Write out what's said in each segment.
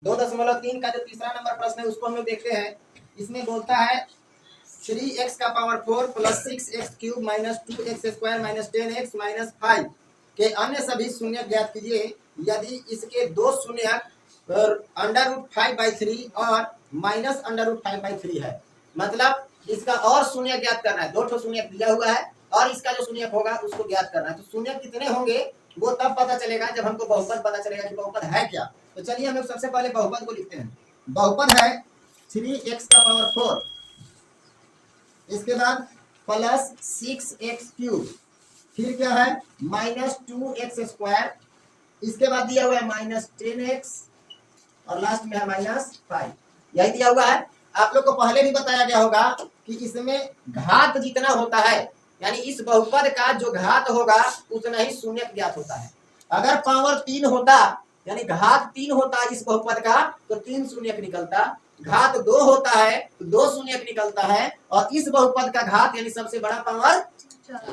2.3 का जो तीसरा नंबर प्रश्न है उसको हम लोग देखते हैं। इसमें बोलता है 3x का power 4 plus 6x cube minus 2x square minus 10x minus 5 के अन्य सभी शून्य ज्ञात कीजिए यदि इसके दो शून्य √5/3 और माइनस √5/3 है। मतलब इसका और शून्य ज्ञात करना है। दो ठो शून्य दिया हुआ है और इसका जो शून्य होगा उसको ज्ञात करना है। तो शून्य कितने होंगे वो तब पता चलेगा जब हमको बहुपद पता चलेगा कि बहुपद है क्या। तो चलिए हम लोग सबसे पहले बहुपद को लिखते हैं। बहुपद है 3x का पावर 4, इसके बाद प्लस 6x क्यूब, फिर क्या है माइनस 2x स्क्वायर, इसके बाद दिया हुआ है माइनस 10x और लास्ट में है माइनस 5। यही दिया हुआ है। आप लोग को पहले भी बताया गया होगा कि इसमें घात जितना होता है यानी इस बहुपद का जो घात होगा उतना ही शून्य ज्ञात होता है। अगर पावर 3 होता यानी घात 3 होता इस बहुपद का तो 3 शून्य निकलता। घात 2 होता है तो 2 शून्य निकलता है और इस बहुपद का घात यानी सबसे बड़ा पावर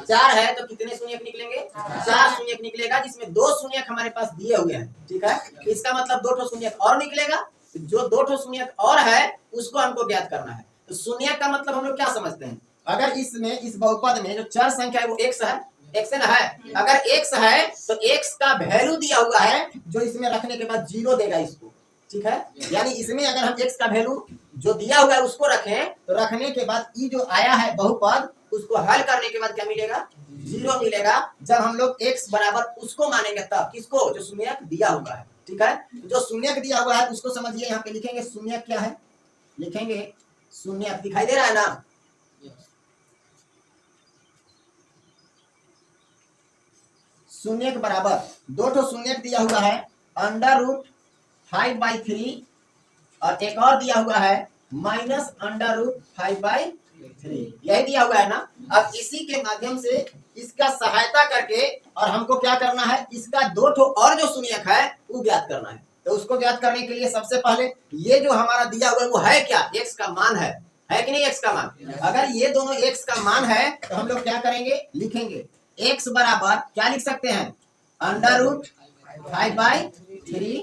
4 है तो कितने शून्य निकलेंगे? 4 शून्य निकलेगा, जिसमें 2 शून्य हमारे पास दिए हुए हैं। ठीक है, इसका मतलब 2 ठो शून्य और निकलेगा। जो 2 ठो शून्य और है उसको हमको ज्ञात करना है। तो शून्य का मतलब हम लोग क्या समझते हैं? अगर इसमें इस बहुपद में जो चर संख्या है वो x है, x है। अगर x है तो x का वैल्यू दिया हुआ है जो इसमें रखने के बाद 0 देगा इसको। ठीक है, यानी इसमें अगर हम x का वैल्यू जो दिया हुआ है उसको रखें तो रखने के बाद ये जो आया है बहुपद उसको हल करने के बाद क्या मिलेगा? 0 मिलेगा। जब हम लोग x बराबर उसको मानेंगे तब किसको? जो शून्य दिया हुआ है। ठीक है, जो शून्य दिया हुआ है उसको समझिए। यहाँ पे लिखेंगे शून्य क्या है, लिखेंगे शून्य, दिखाई दे रहा है ना? शून्य के बराबर 2 ठो शून्य दिया हुआ है √5/3 और एक और दिया हुआ है माइनस √5/3। यही दिया हुआ है ना। अब इसी के माध्यम से इसका सहायता करके और हमको क्या करना है, इसका 2 ठो और जो शून्य है वो ज्ञात करना है। तो उसको ज्ञात करने के लिए सबसे पहले ये जो हमारा दिया हुआ है वो है क्या? x का मान है कि नहीं? x का मान। अगर ये दोनों x का मान है तो हम लोग क्या करेंगे, लिखेंगे x बराबर क्या लिख सकते हैं? √5/3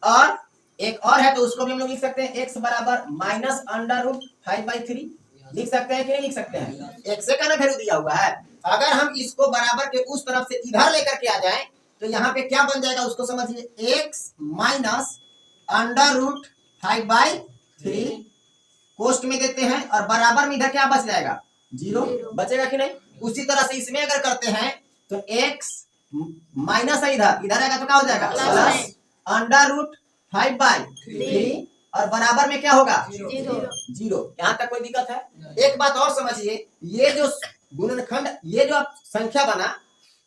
और एक और है तो उसको भी हम लोग लिख सकते हैं x बराबर माइनस √5/3। लिख सकते हैं कि नहीं लिख सकते हैं? x का ना वैल्यू दिया हुआ है। अगर हम इसको बराबर के उस तरफ से इधर लेकर के आ जाएं तो यहाँ पे क्या बन जाएगा उसको समझिए, x माइनस √5/3 कोष्ट में देते हैं और बराबर में इधर क्या बच जाएगा? 0 बचेगा कि नहीं? उसी तरह से इसमें अगर करते हैं तो x माइनस है, इधर आएगा तो क्या हो जाएगा? प्लस √5/3 और बराबर में क्या होगा? 0। यहाँ तक कोई दिक्कत है? एक बात और समझिए, ये जो गुणनखंड, ये जो संख्या बना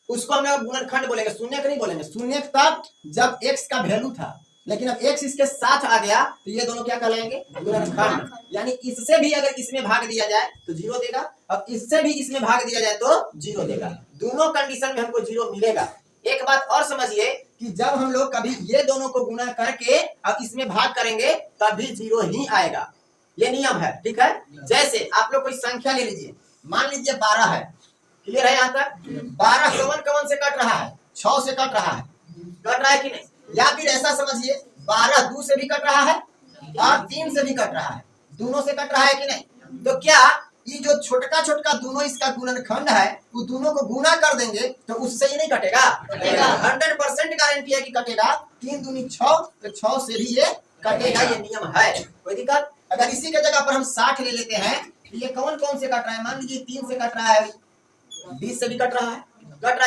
उसको हम लोग गुणनखंड बोलेंगे, शून्य नहीं बोलेंगे। शून्य तब जब x का वैल्यू था, लेकिन अब x इसके साथ आ गया तो ये दोनों क्या कहलाएंगे? गुणनखंड। यानी इससे भी अगर इसमें भाग दिया जाए तो 0 देगा, अब इससे भी इसमें भाग दिया जाए तो 0 देगा। दोनों कंडीशन में हमको 0 मिलेगा। एक बात और समझिए कि जब हम लोग कभी ये दोनों को गुना करके अब इसमें भाग करेंगे तभी 0 ही आएगा। ये नियम है। ठीक है, जैसे आप लोग कोई संख्या ले लीजिए, मान लीजिए 12 है। क्लियर है यहाँ तक? 12 कवन से कट रहा है? 6 से कट रहा है कि नहीं? या फिर ऐसा समझिए 12 2 से भी कट रहा है और 3 से भी कट रहा है, दोनों से कट रहा है कि नहीं? तो क्या ये जो छोटका छोटका दोनों इसका गुणनखंड है वो दोनों को गुना कर देंगे तो उससे ही नहीं कटेगा? 100% गारंटी है कि कटेगा। 3 दूनी 6 तो 6 से भी ये कटेगा। ये नियम है, कोई दिक्कत? अगर इसी के जगह पर हम 60 ले लेते हैं तो ये कौन से कट रहा है? मान लीजिए 3 से कट रहा है, 20 से भी कट रहा है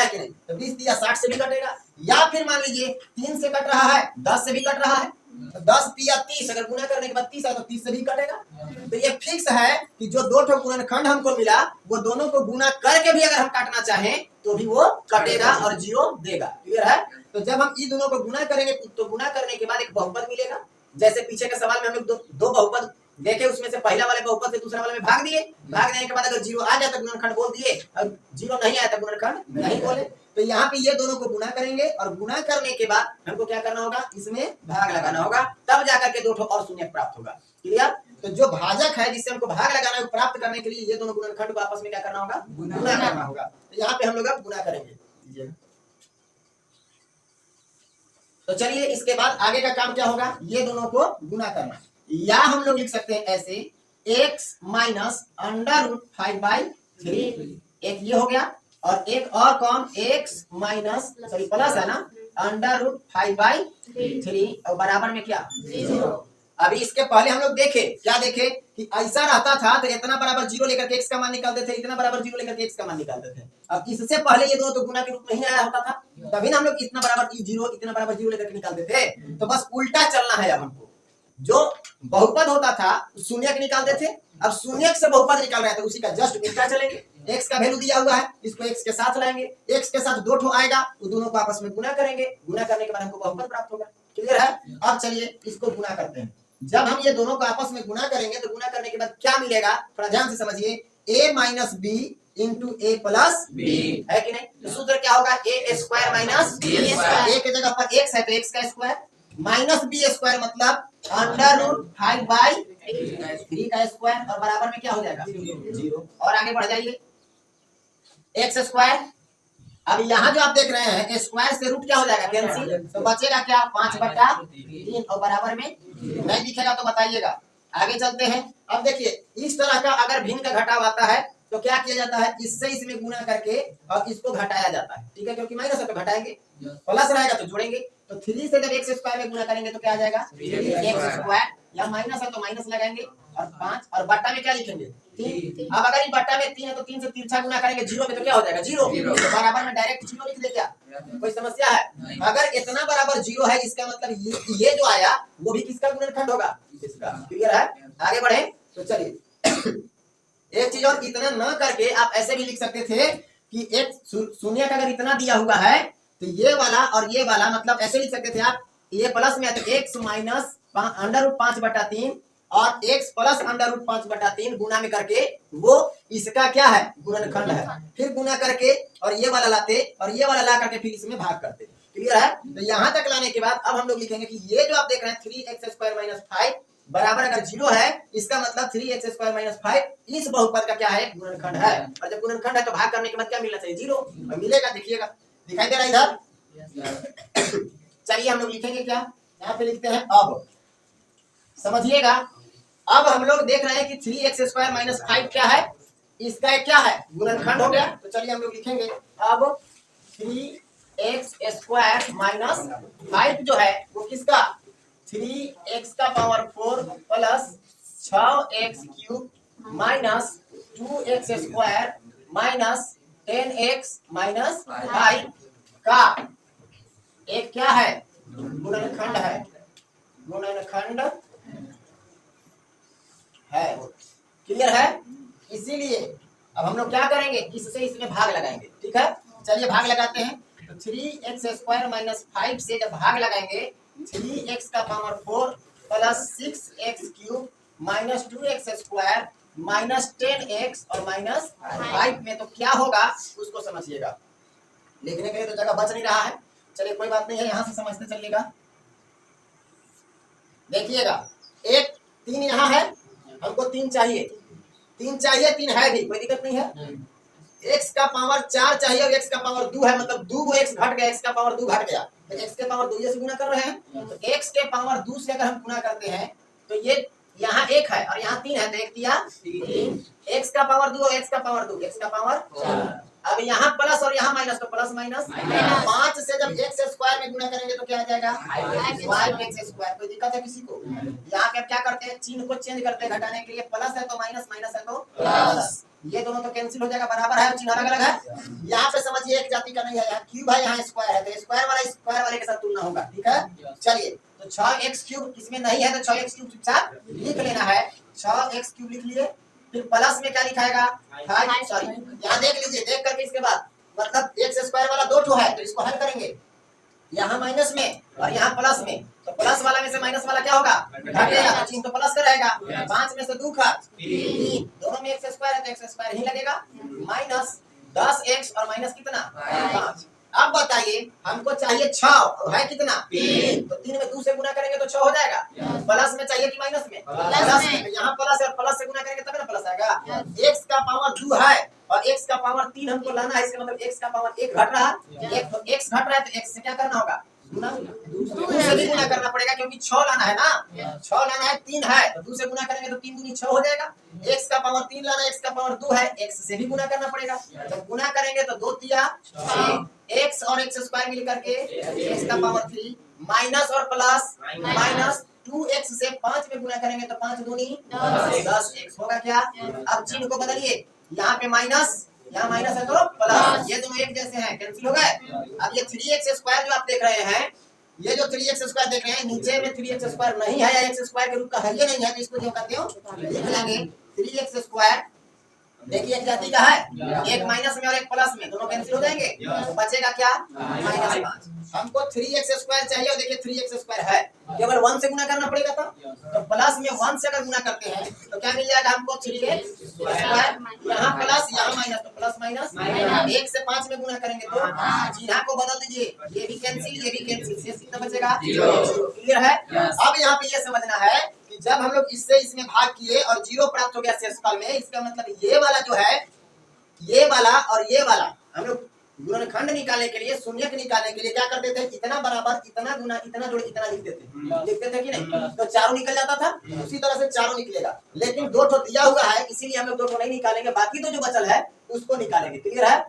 कि नहीं? तो 20 दिया 60 से भी कटेगा। या फिर मान लीजिए 3 से कट रहा है, 10 से भी कट रहा है, तो 10 दिया 30, अगर गुना करने के बाद 30 है तो 30 से भी कटेगा। तो ये फिक्स है कि जो 2 ठो गुणनखंड हमको मिला वो दोनों को गुना करके भी अगर हम काटना चाहें तो भी वो कटेगा और 0 देगा। क्लियर है? तो जब हम इन दोनों को गुना करेंगे तो गुना करने के बाद एक बहुपद मिलेगा। जैसे पीछे के सवाल में हम लोग दो बहुपद देखे, उसमें से पहला वाले बहुपद से दूसरा वाले में भाग दिए। भाग देने के बाद अगर 0 आ जाए तो गुणनखंड बोल दिए, और 0 नहीं आया तो गुणनखंड नहीं बोले। तो यहाँ पे ये दोनों को गुना करेंगे और गुना करने के बाद हमको क्या करना होगा? इसमें भाग लगाना होगा, तब जाकर के 2 ठो और शून्य प्राप्त होगा। क्लियर? तो जो भाजक है जिससे हमको भाग लगाना है प्राप्त करने के लिए ये दोनों गुणनखंड को आपस में क्या करना होगा? गुना करना होगा। तो यहाँ पे हम लोग अब गुना करेंगे। तो चलिए इसके बाद आगे का काम क्या होगा, ये दोनों को गुना करना, या हम लोग लिख सकते हैं ऐसे x माइनस अंडर रूट 5/3, एक ये हो गया, और एक और कौन x माइनस सॉरी प्लस है ना अंडर रूट 5/3 और बराबर में क्या 0। अभी इसके पहले हम लोग देखे क्या देखे कि ऐसा रहता था तो इतना बराबर 0 लेकर के x का मान निकालते थे, इतना बराबर 0 लेकर के x का मान निकालते थे। अब इससे पहले ये दो तो गुना के रूप में ही आया होता था, तभी ना हम लोग इतना बराबर 0 इतना बराबर 0 लेकर के निकालते थे। तो बस उल्टा चलना है, अब हमको जो बहुपद होता था शून्यक निकालते थे, अब शून्यक से बहुपद निकाल रहे हैं तो उसी का जस्ट उल्टा चलेंगे। x का वैल्यू दिया हुआ है, इसको x के साथ लाएंगे, x के साथ 2 ठो आएगा, तो दोनों को आपस में गुना करेंगे, गुना करने के बाद हमको बहुपद प्राप्त होगा। क्लियर है? अब चलिए इसको गुना करते हैं। जब हम ये दोनों को आपस में गुना करेंगे तो गुना करने के बाद क्या मिलेगा, थोड़ा ध्यान से समझिए, a minus b into a plus b, है कि नहीं? तो सूत्र क्या होगा, a square minus b square, a की जगह पर x है तो x का स्क्वायर माइनस बी स्क्वायर मतलब अंडर रूट 5/3 का स्क्वायर, और बराबर में क्या हो जाएगा 0। और आगे बढ़ जाइए, एक्स स्क्वायर, अब यहाँ जो आप देख रहे हैं स्क्वायर से रूट क्या हो जाएगा कैंसिल, तो बचेगा क्या 5/3, और बराबर में नहीं दिखेगा तो बताइएगा। आगे चलते हैं, अब देखिए इस तरह का अगर भिन्न का घटाव आता है तो क्या किया जाता है, इससे इसमें गुना करके और इसको घटाया जाता है, ठीक है, क्योंकि माइनस है तो घटाएंगे, प्लस रहेगा तो जोड़ेंगे। तो 3 से जब x स्क्वायर में गुना करेंगे तो क्या आ जाएगा x स्क्वायर, या माइनस है तो माइनस लगाएंगे, और 5 और बट्टा में क्या लिखेंगे 3। अब अगर इन बट्टा में 3 है तो 3 से तिरछा गुना करेंगे 0 में तो क्या हो जाएगा 0, तो बराबर में डायरेक्ट 0 लिख दे, क्या कोई समस्या है? अगर इतना बराबर 0 है इसका मतलब ये जो आया वो भी किसका गुणनखंड होगा, इसका। क्लियर है? आगे बढ़े तो चलिए एक चीज और, इतना न करके आप ऐसे भी लिख सकते थे कि एक शून्य का अगर इतना दिया हुआ है तो ये वाला और ये वाला मतलब ऐसे लिख सकते थे आप, ये प्लस में है तो x माइनस अंडर रूट 5/3 और x प्लस अंडर रूट 5/3 गुना में करके वो इसका क्या है गुणनखंड है, फिर गुना करके और ये वाला लाते और ये वाला ला करके फिर इसमें भाग करते। क्लियर है? तो यहाँ तक लाने के बाद अब हम लोग लिखेंगे कि ये जो आप देख रहे हैं 3x स्क्वायर माइनस 5 बराबर अगर 0 है इसका मतलब 3x स्क्वायर माइनस 5 इस बहुपद का क्या है गुणनखंड है, और जब गुणनखंड है तो भाग करने के बाद क्या मिलना चाहिए 0, और मिलेगा, देखिएगा दिखाई दे रहा है इधर। चलिए हम लोग लिखेंगे क्या, यहाँ पे लिखते हैं, अब समझिएगा, अब हम लोग देख रहे हैं कि 3x स्क्वायर माइनस 5 क्या है, इसका क्या है गुणनखंड हो गया। तो चलिए हम लोग लिखेंगे अब 3x स्क्वायर माइनस 5 जो है वो किसका 3x का power 4 plus 6x cube minus 2x square minus 10x minus 5 का एक क्या है गुणनखंड है, गुणनखंड है। क्लियर है? इसीलिए अब हम लोग क्या करेंगे, इससे इसमें भाग लगाएंगे। ठीक है, चलिए भाग लगाते हैं। तो 3x स्क्वायर माइनस 5 से जब भाग लगाएंगे 3x का power 4 plus 6x cube minus 2x square minus 10x और माइनस 5 में तो क्या होगा उसको समझिएगा। लिखने के लिए तो जगह बच नहीं रहा है, चलिए कोई बात नहीं है, यहाँ से समझते चलिएगा। देखिएगा एक 3 यहाँ है, हमको 3 चाहिए, 3 है भी, कोई दिक्कत नहीं है। x का पावर 4 चाहिए और x का पावर 2 है, मतलब 2 x घट गया, x का पावर 2 घट गया, तो x के पावर 2 से गुना कर रहे हैं। तो x के पावर 2 से अगर हम गुना करते हैं तो ये यहाँ 1 है और यहाँ 3 है, तो 1 दिया 3, x का पावर 2 और x का पावर 2, x का पावर 4। अब यहाँ प्लस और यहाँ माइनस, तो प्लस माइनस 5 से जब x स्क्वायर में गुना करेंगे तो क्या आ जाएगा 5x स्क्वायर। कोई दिक्कत है किसी को? यहाँ पे क्या करते हैं, चिन्ह को चेंज करते हैं, घटाने के लिए प्लस है तो माइनस, माइनस है तो प्लस, ये दोनों तो कैंसिल हो जाएगा, बराबर है, चिन्ह अलग अलग है। यहाँ पे समझिए एक जाति का नहीं है, यहाँ क्यूब है, यहाँ स्क्वायर है, तो स्क्वायर वाले के साथ तुलना होगा। ठीक है, चलिए तो 6x क्यूब इसमें नहीं है तो 6x क्यूब चुपचाप लिख लेना है, 6x क्यूब लिख लिए, फिर प्लस में क्या लिखाएगा 5, सॉरी यहाँ देख लीजिए, देख करके इसके बाद मतलब x स्क्वायर वाला 2 ठो है तो इसको हल करेंगे, यहाँ माइनस में और यहाँ प्लस में, तो प्लस वाला में से माइनस वाला क्या होगा घटेगा, चिन्ह तो प्लस का रहेगा, 5 में से 2 घट 3, दोनों में x स्क्वायर है तो x स्क्वायर ही लगेगा, माइनस 10x और माइनस कितना 5। अब बताइए हमको चाहिए 6 है कितना 3, तो 3 में 2 से गुना करेंगे तो 6 हो जाएगा, प्लस में चाहिए कि माइनस में, प्लस में, तो यहाँ प्लस है और प्लस से गुना करेंगे तब ना प्लस आएगा। x का पावर 2 है और x का पावर 3 हमको लाना है, इसका मतलब x का पावर 1 घट रहा है, x घट रहा है तो x से क्या करना होगा गुना दो से भी गुना करना पड़ेगा क्योंकि 6 लाना है ना, 6 लाना है, 3 है तो 2 से गुना करेंगे तो 3 दूनी 6 हो जाएगा। x का पावर 3 लाना है, x का पावर 2 है, x से भी गुना करना पड़ेगा। जब गुना करेंगे तो 2 तिया 6, x और x स्क्वायर मिल करके x का पावर 3 माइनस और प्लस माइनस 2x से 5 में गुना करेंगे तो 5 दूनी 10 x होगा क्या। अब चिन्ह को बदलिए, यहाँ पे माइनस, यहाँ माइनस है तो प्लस, ये दोनों एक जैसे हैं, कैंसिल हो गए। अब ये 3x स्क्वायर जो आप देख रहे हैं, ये जो 3x स्क्वायर देख रहे हैं, नीचे में 3x स्क्वायर नहीं है या x स्क्वायर के रूप का है, ये नहीं है तो इसको जो कहते हो लिख लेंगे 3x स्क्वायर। देखिए एक जाति का है, एक माइनस में और एक प्लस में, दोनों कैंसिल हो जाएंगे तो बचेगा क्या -5। हमको 3x स्क्वायर चाहिए और देखिए 3x स्क्वायर है, केवल 1 से गुना करना पड़ेगा तो प्लस में 1 से अगर गुना करते हैं तो क्या मिल जाएगा हमको 3x स्क्वायर, यहाँ प्लस यहाँ माइनस तो प्लस माइनस 1 से 5 में गुना करेंगे तो चिन्ह को बदल दीजिए, ये भी कैंसिल ये भी कैंसिल, शेष कितना बचेगा 0। क्लियर है। अब यहाँ पे ये समझना है कि जब हम लोग इससे इसमें भाग किए और 0 प्राप्त हो गया शेषफल में, इसका मतलब ये वाला जो है, ये वाला और ये वाला हम लोग गुणनखंड निकालने के लिए, शून्यक निकालने के लिए क्या करते थे, इतना बराबर इतना गुना इतना जोड़ इतना लिखते थे कि नहीं, तो चारों निकल जाता था। उसी तरह से चारों निकलेगा, लेकिन 2 ठो दिया हुआ है इसीलिए हम लोग 2 ठो नहीं निकालेंगे, बाकी तो जो बचल है उसको निकालेंगे। क्लियर है।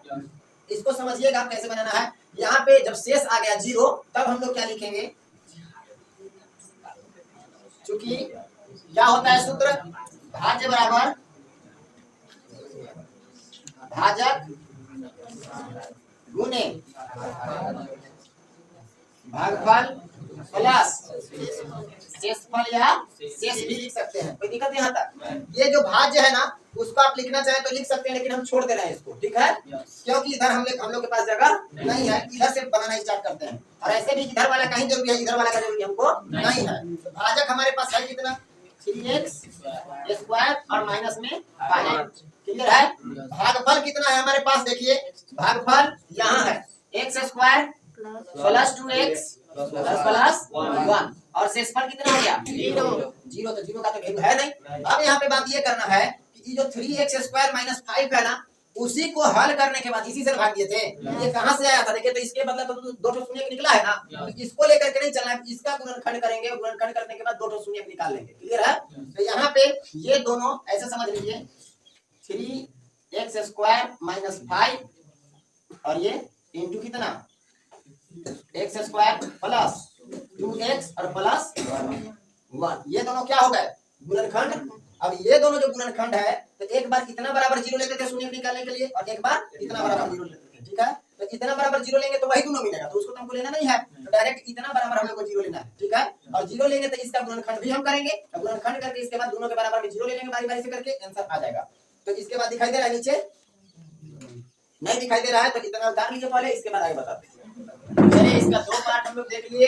इसको समझिएगा कैसे बनाना है। यहाँ पे जब शेष आ गया 0 तब हम लोग क्या लिखेंगे, क्योंकि क्या होता है सूत्र, भाज्य बराबर भाजक गुने भागफल प्लस शेषफल या शेष भी लिख सकते हैं, कोई दिक्कत यहाँ तक। ये जो भाज्य है ना उसको आप लिखना चाहे तो लिख सकते हैं, लेकिन हम छोड़ दे रहे हैं इसको, ठीक है, क्योंकि इधर हम लोग के पास जगह नहीं है, इधर से बनाना स्टार्ट करते हैं। और ऐसे भी इधर वाला का ही जरूरी है, इधर वाला का जरूरी हमको नहीं है। तो भाजक हमारे पास है कितना 3x स्क्वायर और माइनस में 5। क्लियर है। भागफल कितना है हमारे पास, देखिए भागफल यहाँ है x square plus 2x plus 1 और शेषफल कितना हो गया 0। तो 0 का तो वैल्यू है नहीं। अब यहाँ पे बात ये करना है कि जो 3x स्क्वायर माइनस 5 है ना, उसी को हल करने के बाद इसी से भाग दिए थे। ये कहाँ से आया था, देखिए तो इसके बदला तो 2 ठो शून्य निकला है ना, तो इसको लेकर के नहीं चलना है, इसका गुणनखंड करेंगे, गुणनखंड करने के बाद 2 ठो शून्य निकाल लेंगे। क्लियर है। तो यहाँ पे ये दोनों ऐसे समझ लीजिए 3x स्क्वायर माइनस 5 और ये इंटू कितना x स्क्वायर प्लस 2x और प्लस 1, ये दोनों क्या हो गए गुणनखंड। अब ये दोनों जो गुणनखंड है तो एक बार इतना बराबर 0 लेते थे शून्य निकालने के लिए और एक बार इतना बराबर 0 लेते थे, ठीक है। तो इतना बराबर 0 लेंगे तो वही दोनों मिलेगा, तो उसको तो हमको लेना नहीं है, तो डायरेक्ट इतना बराबर हम लोग को 0 लेना है, ठीक है। और 0 लेंगे तो इसका गुणनखंड भी हम करेंगे, तो गुणनखंड करके इसके बाद दोनों के बराबर में 0 ले लेंगे, बारी बारी से करके आंसर आ जाएगा। तो इसके बाद दिखाई दे रहा है नीचे, नहीं दिखाई दे रहा है तो इतना उतार लीजिए पहले, इसके बाद आगे बताते हैं। चलिए इसका 2 पार्ट हम लोग देख लिए।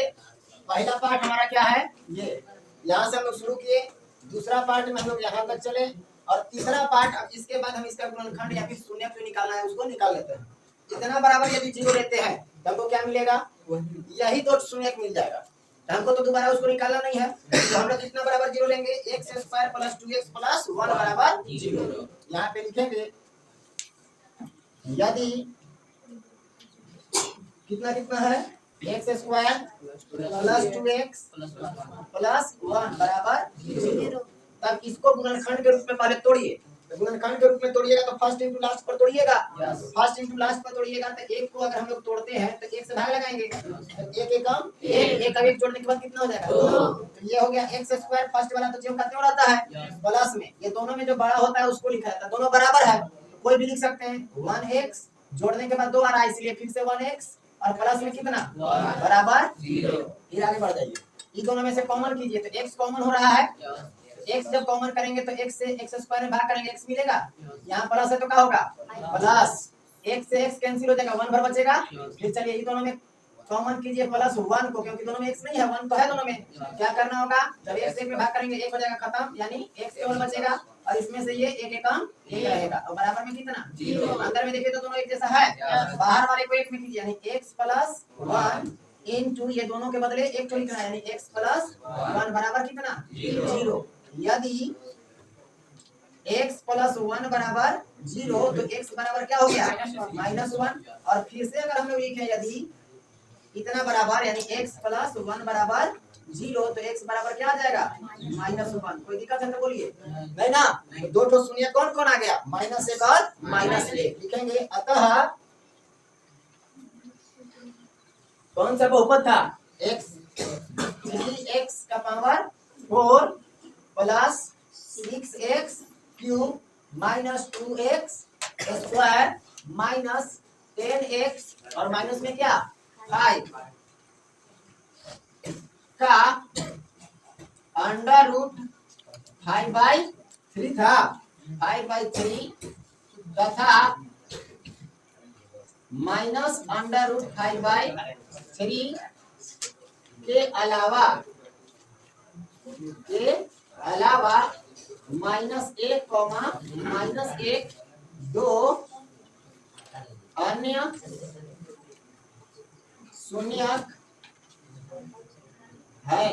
पहला पार्ट हमारा क्या है, ये यहाँ से हम लोग शुरू किए, दूसरा पार्ट में हम लोग यहाँ तक चले और तीसरा पार्ट, अब इसके बाद हम इसका गुणनखंड या फिर शून्य जो निकालना है उसको निकाल लेते हैं। इतना बराबर यदि 0 लेते हैं तो हमको क्या मिलेगा, यही तो शून्य मिल जाएगा, तो हमको तो दोबारा उसको निकालना नहीं है। तो हम लोग कितना बराबर 0 लेंगे, x square plus 2x plus 1 बराबर 0। यहाँ पे लिखेंगे यदि कितना कितना है x square plus 2x plus 1 बराबर 0, तब इसको गुणनखंड के रूप में पहले तोड़िए। तो गुणनखंड के रूप में तोड़िएगा तो फर्स्ट इंटू लास्ट पर तोड़िएगा, फर्स्ट इंटू लास्ट पर तोड़िएगा तो एक को अगर हम लोग तोड़ते हैं तो 1 से भाग लगाएंगे, तो एक एकम एक का 1 जोड़ने के बाद कितना हो जाएगा 2। तो ये हो गया x स्क्वायर, फर्स्ट वाला तो जो का त्यों रहता है प्लस में, ये दोनों में जो बड़ा होता है उसको लिखा जाता है, दोनों बराबर है कोई भी लिख सकते हैं। 1x जोड़ने के बाद 2 आ रहा है इसलिए फिर से 1x और प्लस में कितना बराबर 0। फिर आगे बढ़ जाइए, ये दोनों में से कॉमन कीजिए तो x कॉमन हो रहा है, x जब कॉमन करेंगे तो x से x स्क्वायर में भाग करेंगे x मिलेगा, यहाँ प्लस है तो क्या होगा प्लस, x से x कैंसिल हो जाएगा 1 भर बचेगा। फिर चलिए ये दोनों में कॉमन कीजिए प्लस 1 को, क्योंकि दोनों में x नहीं है 1 तो है दोनों में, क्या करना होगा जब x से 1 में भाग करेंगे 1 हो जाएगा खत्म, यानी x केवल बचेगा और इसमें से ये एक एकम एक रहेगा और बराबर में कितना 0। अंदर में देखिए तो दोनों एक जैसा है, बाहर वाले को 1 में कीजिए यानी x प्लस 1 इनटू ये दोनों के बदले 1 तो लिखना है यानी x प्लस 1 बराबर कितना 0। यदि x प्लस 1 बराबर 0 तो x बराबर क्या हो गया -1। और फिर से अगर हम लोग लिखें यदि इतना बराबर यानी x प्लस 1 बराबर 0, तो x बराबर क्या आ जाएगा -1। कोई दिक्कत है तो बोलिए नहीं ना। दो ठो शून्य कौन कौन आ गया -1 और -1 लिखेंगे। अतः कौन सा बहुपद था x 3x का power 4 plus 6x cube minus 2x square minus 10x और माइनस में क्या 5 का √5/3 था 5/3 तथा माइनस √5/3 के अलावा -1 दो अन्य शून्यक है।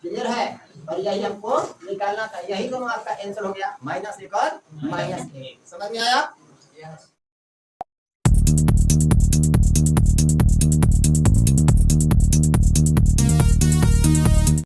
क्लियर है। और यही हमको निकालना था। यही दोनों आपका आंसर हो गया -1 और -1। समझ में आया।